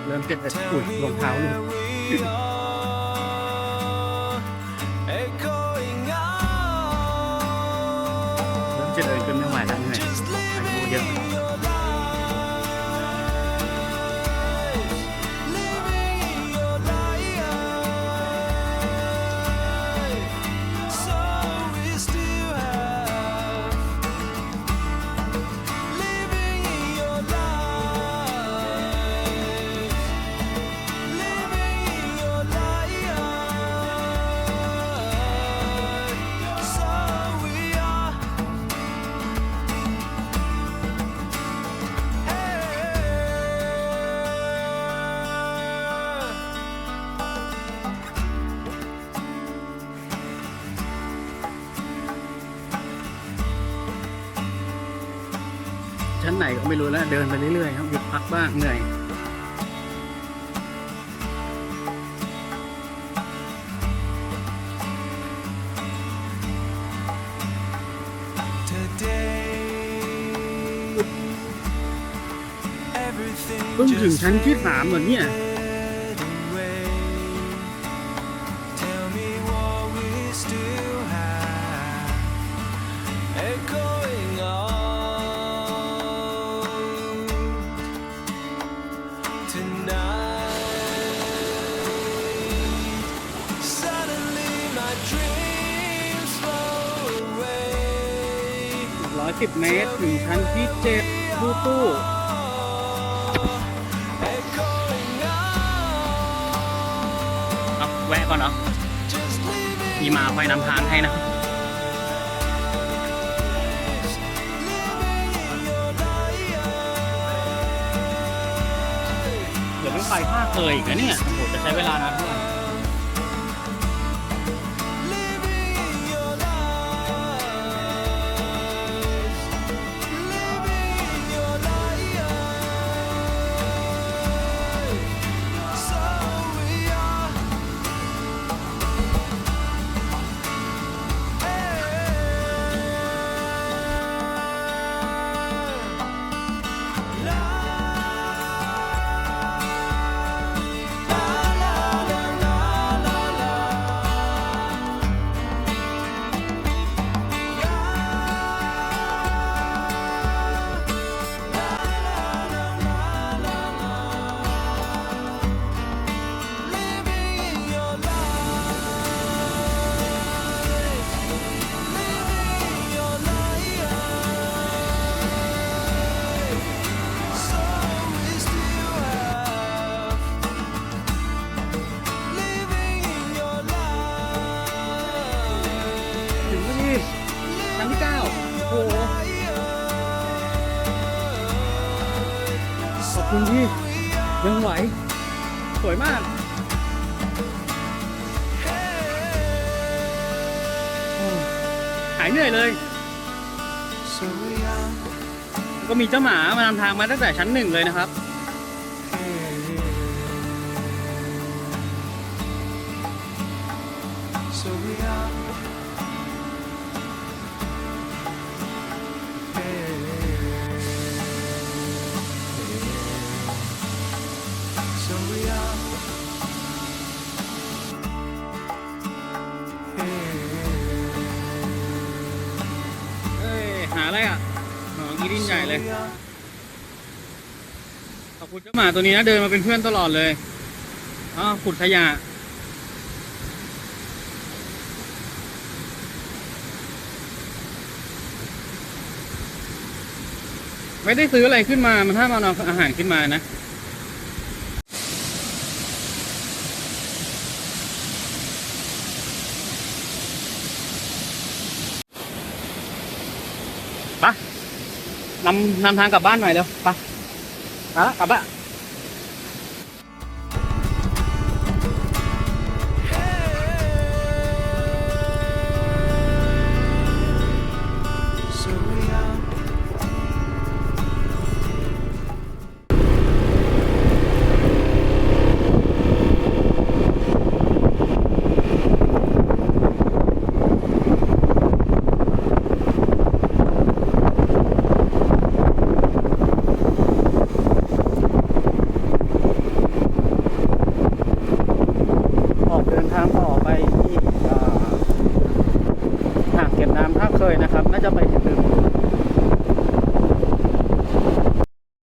เริ่มเจ็บแต่อุ่นรองเท้าเลยเริ่มเจ็บเลยจนไม่ไหวแล้วเหนื่อยอายุเยอะชั้นไหนก็ไม่รู้แล้วเดินไปเรื่อยๆครับหยุดพักบ้างเหนื่อยเพิ่งถึงชั้นที่3เหมือนเนี่ย110 เมตรถึงชั้นที่7ตู้แวะก่อนเนาะมีมาคอยนำทางให้นะเดี๋ยวต้องไปภาคเลยอีกนะเนี่ยโหจะใช้เวลานานเท่าไหร่ชั้นที่9โอ้โหขอบคุณที่ยังไหวสวยมากหายเหนื่อยเลยก็มีเจ้าหมามานำทางมาตั้งแต่ชั้น1เลยนะครับหาอะไรอ่ะกีดินใหญ่เลยขอบคุณเจ้าหมาตัวนี้นะเดินมาเป็นเพื่อนตลอดเลยขุดขยะไม่ได้ซื้ออะไรขึ้นมามันถ้ามันเอาอาหารขึ้นมานะปะนำทางกลับบ้านหน่อยเร็วไปละกลับบ้าน